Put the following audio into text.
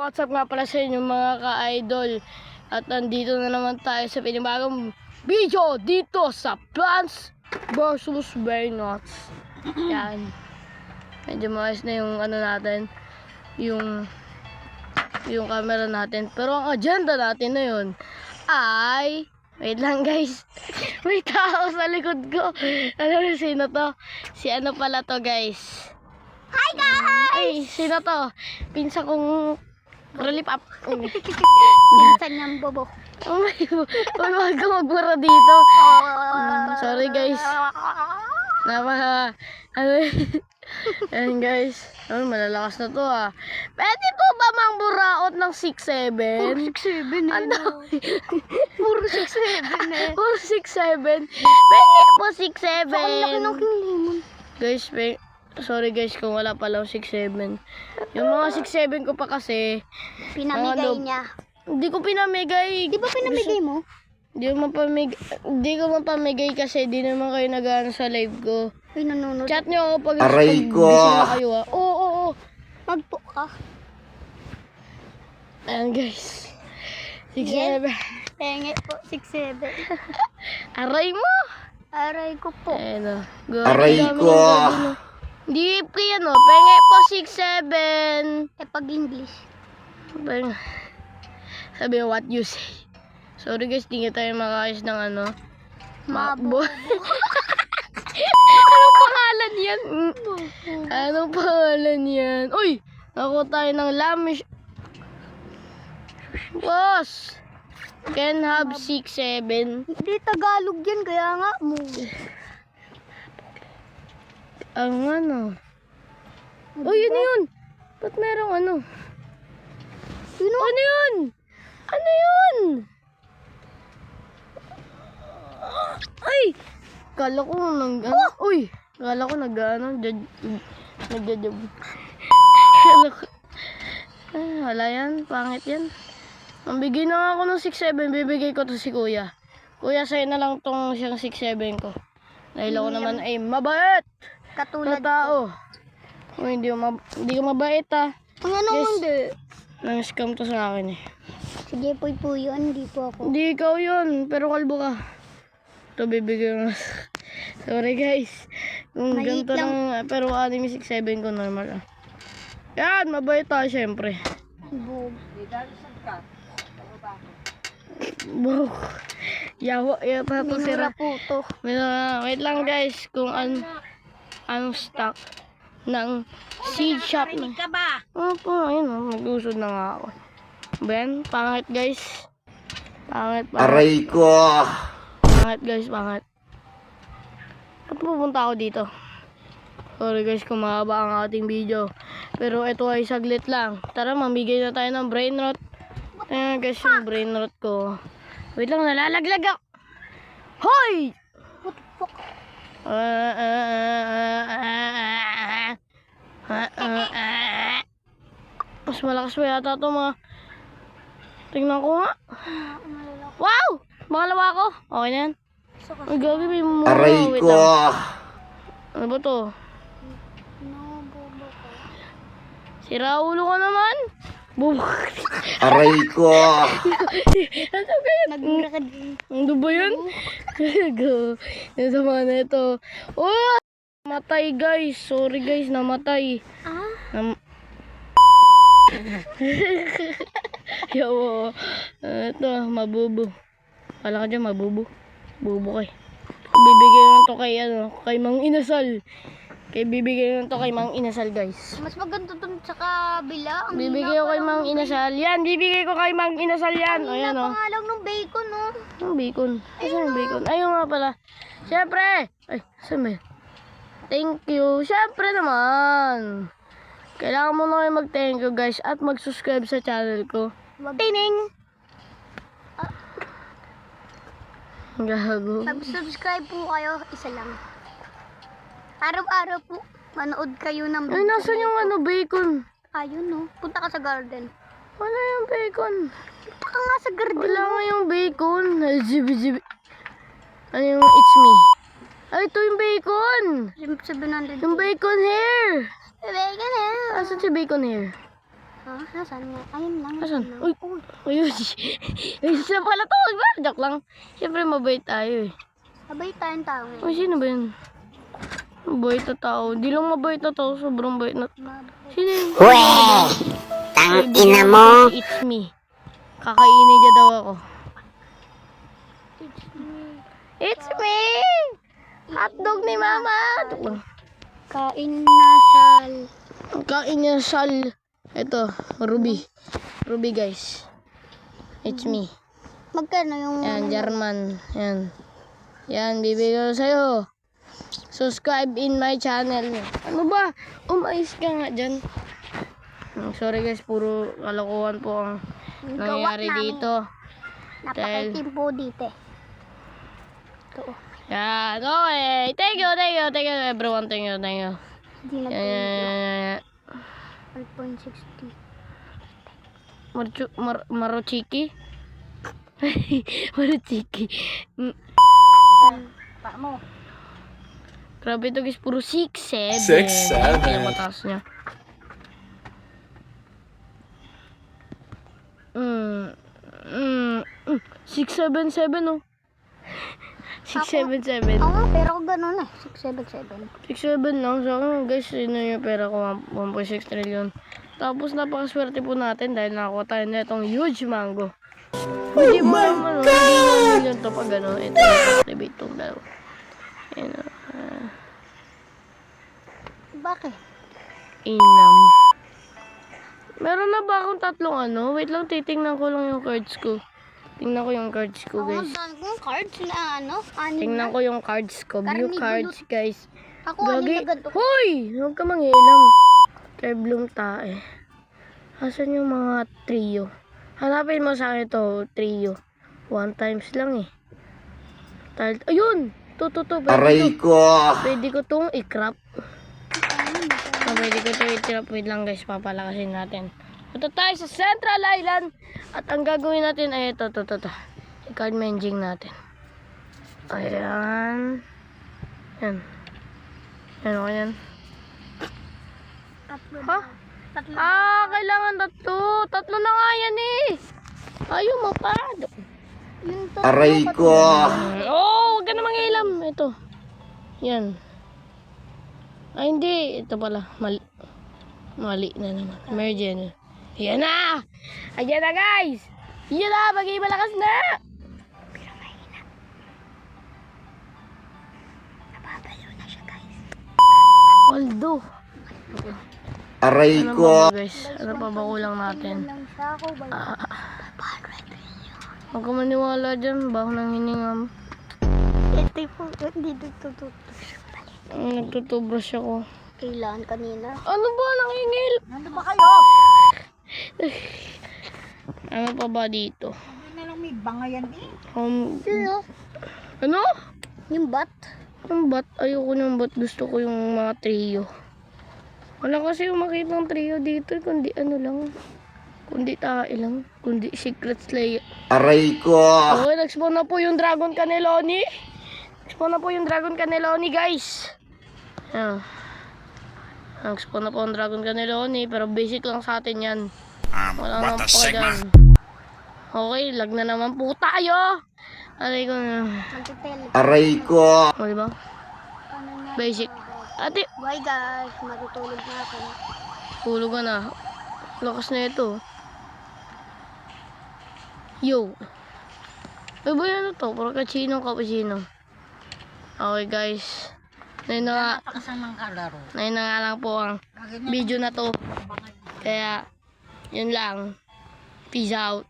What's up nga pala sa inyo mga ka-idol. At nandito na naman tayo sa pinibagong video dito sa Plants vs. Brainrots. Yan. Medyo maayos na yung ano natin. Yung camera natin. Pero ang agenda natin na yun ay... Wait lang guys. May tao sa likod ko. Ano sino to? Si ano pala to guys. Hi guys! Ay, sino to? Pinsan kong relief up. Pinsan niyang bobo. Oh my God. Huwag ka magbura dito. Sorry guys. Ayan guys. Oh, malalakas na to ah. Pwede po ba mangburaot ng 6'7"? Puro 6'7" Ano? Puro 6'7" eh. Puro 6'7". Pwede po 6'7". Ang laki ng lemon. Guys, sorry guys kung wala palang 6'7". Yung mga 6'7 ko pa kasi Pinamigay niya. Hindi ko pinamigay. Di ba pinamigay mo? Hindi ko mapamigay kasi di naman kayo nag-ano sa live ko. Ay, nanonood. Chat nyo ako pag Aray ko! gising na kayo ah. Oo. Magpo ka. Ayan guys. 6'7". Penge po, 6'7". Aray mo! Aray ko po. Ayan o. Aray ko! Hindi po yan o. Penge po 6'7". Eh, pag English. Sabi mo, what you say? Sorry guys, di nga tayo makaayos ng ano. Mabo. Anong pangalan yan? Anong pangalan yan? Uy! Nakuha tayo ng lamish. Boss! Can have 6'7". Hindi Tagalog yan, kaya nga mo. Ang ano? Oh, yun. Ba't merong ano? Sino? Ano yun? Ano yun? Ay! Kala ko uy! Kala ko nagja-job. Kala ko. Wala yan. Pangit yan. Ang bigay na nga ako ng 6'7", bibigay ko to si kuya. Kuya, sa'yo na lang tong siyang 6'7 ko. Dahil ako naman ay mabait na Katulad tao. Uy, hindi ko mabait ah. Ang ano Yes. hindi? Nang-scam to sa akin eh. Sige po yun, hindi po ako. Hindi ikaw yun, pero kalbo ka. Ito bibigay mo. Sorry guys. Kung Maliit ganito lang, pero anime 6'7 ko normal ah. Yan, mabait tayo syempre. Bog. Bro. Yawa, yata to sira. Minura po to. Wait lang guys, kung anong stock ng seed shop na. Ka ba? Opo, ayun oh, nag-usod na nga ako. Ben, pangit guys. Pangit. Aray ko! Pangit guys, pangit. Ba't pupunta ako dito? Sorry guys kung mahaba ang ating video. Pero ito ay saglit lang. Tara, mamigay na tayo ng brain rot. Ayan guys, yung brain rot ko. Wait lang, nalalaglag ako. Hoy! What the fuck? Mas malakas pa yata ito mga. Tingnan ko nga. Wow! Makalawa ko. Okay na yan. Ay, gabi may mura. Aray Wait ko! lang. Ano ba to? No, bobo ko. Sira ulo ka naman. Bobo. Aray ko! Ano ba yan? Nagmura ka din. Ano ba yan? Go. Yung sama na ito. Oh! Namatay guys. Sorry guys, namatay. Ah? Yo, ito, mabubo. Kala ka dyan, mabubo. Bubo kay. Bibigay lang to kay Mang Inasal. Bibigay lang to kay Mang Inasal guys. Mas maganda dun sa kabila. Ang Bibigay ko kay Mang Inasal. Yan, bibigay ko kay Mang Inasal yan. O yan o. pangalan ng bacon, no? Ang bacon. Asan yung bacon? Ayun nga pala. Siyempre. Ay, saan ba yun? Thank you. Siyempre naman. Kailangan mo na kayo mag-thank you guys at mag-subscribe sa channel ko. Tining! Gago. Subscribe po kayo, isa lang. Araw-araw po, manood kayo ng Ay, nasan yung ano, bacon? Ayun, no? Punta ka sa garden. Wala yung bacon. Punta ka nga sa garden. Wala nga yung bacon. Zibi. Ano yung it's me? Ay, ito yung bacon. 700. Yung bacon here. Bacon eh. Asan si bacon here? Ha? Nasaan nga? Ayun lang. Asan? Ayun lang. Uy! Ayun. Ayun siya pala to. Diba? Joke lang. Siyempre mabait tayo eh. Sabay tayong tao ngayon. Uy, sino ba yun? Mabait na tao. Di lang mabait na tao. Sobrang bait na. Sino yun? Weh! Tang ina mo! It's me. Kakainin niya daw ako. It's me! Hotdog ni Mama! Joke lang. Kain nasal. Ang kain niya sal. Ito, Ruby. Ruby guys. It's me. Magkano yung... Yan, German. Yan. Yan, bibigyan ko sa'yo. Subscribe in my channel. Ano ba? Umayos ka nga dyan. Sorry guys, puro kalokohan po ang nangyayari dito. Napakaitim po dito. Ito. Yan, okay. Thank you everyone. Thank you. Hindi na Yan. 5.60. Maruchiki? Maruchiki. Pa mo. Grabe ito guys, puro 6'7". 6'7". Kaya mataas niya. 6'7" oh. 6'7". Oo nga, pero gano'n eh. 677. 6'7" lang. So guys, yun na yung pera ko, 1.6 trillion. Tapos napakaswerte po natin dahil nakakuha tayo na itong huge mango. Hindi mo naman, hindi million to pag ano. Ito yung activate itong dalawa. Ayan o. Bakit? Inam. Meron na ba akong tatlong ano? Wait lang, titingnan ko lang yung cards ko. Tingnan ko yung cards ko, Ako guys. ang kong cards na ano? Anim Tingnan na. ko yung cards ko. View Carnivore. cards, guys. Ako anim na ganito. Hoy! Huwag ka manghilam. Kay Bloom tae. Asan yung mga trio? Hanapin mo sa akin ito, trio. 1 times lang eh. Ayun! To. Aray ko! Pwede ko itong i-crop. Pwede ko itong i-crop. Wait lang guys, papalakasin natin. Ito tayo sa Central Island. At ang gagawin natin ay ito. I-card manging natin. Ayan. Yan. Yan o yan. Ha? Tatlo. Kailangan tatlo. Tatlo na nga yan eh. Ayaw mo pa. Yung to. Aray ko! Huwag ka na mangilam. Ito. Yan. Ay, hindi. Ito pala. Mali na naman. Emergen. Yan na! Ayan na, guys! Yan na! Bagay malakas na! Pero mahina. Nababalo na siya, guys. Waldo. Aray Ano ko! pa ba, guys? Ano pa ba kulang natin? Lang siya ako ba? Huwag ka maniwala dyan. Baho ng hiningam. Ito po. Hindi tututut. Nagtutubrush ako. Kailan kanina? Ano ba? Nangingil? Nando ba kayo? Ano pa ba dito? Hindi na lang may bangayan eh. Sino? Ano? Yung bat? Yung bat? Ayoko ng bat. Gusto ko yung mga trio. Wala kasi yung makita ng trio dito. Kundi ano lang. Kundi tae lang. Kundi Secret Slayer. Aray ko! Okay, nag-spawn na po yung Dragon Cannelloni. Nag-spawn na po yung Dragon Cannelloni, guys. Ayan. Nag-spawn na po yung Dragon Cannelloni. Pero basic lang sa atin yan. Wala naman po dyan. Okay, lag na naman po tayo. Aray ko na. Magtitel. Aray ko! O, diba? Basic. Ate, Bye guys. Matutulog na ako. tulog ka na. Lakas na ito. Yo. Ay ba yan ito? Puro cappuccino. Okay guys. Ngayon na nga lang po ang video na to. Kaya, yun lang. Peace out.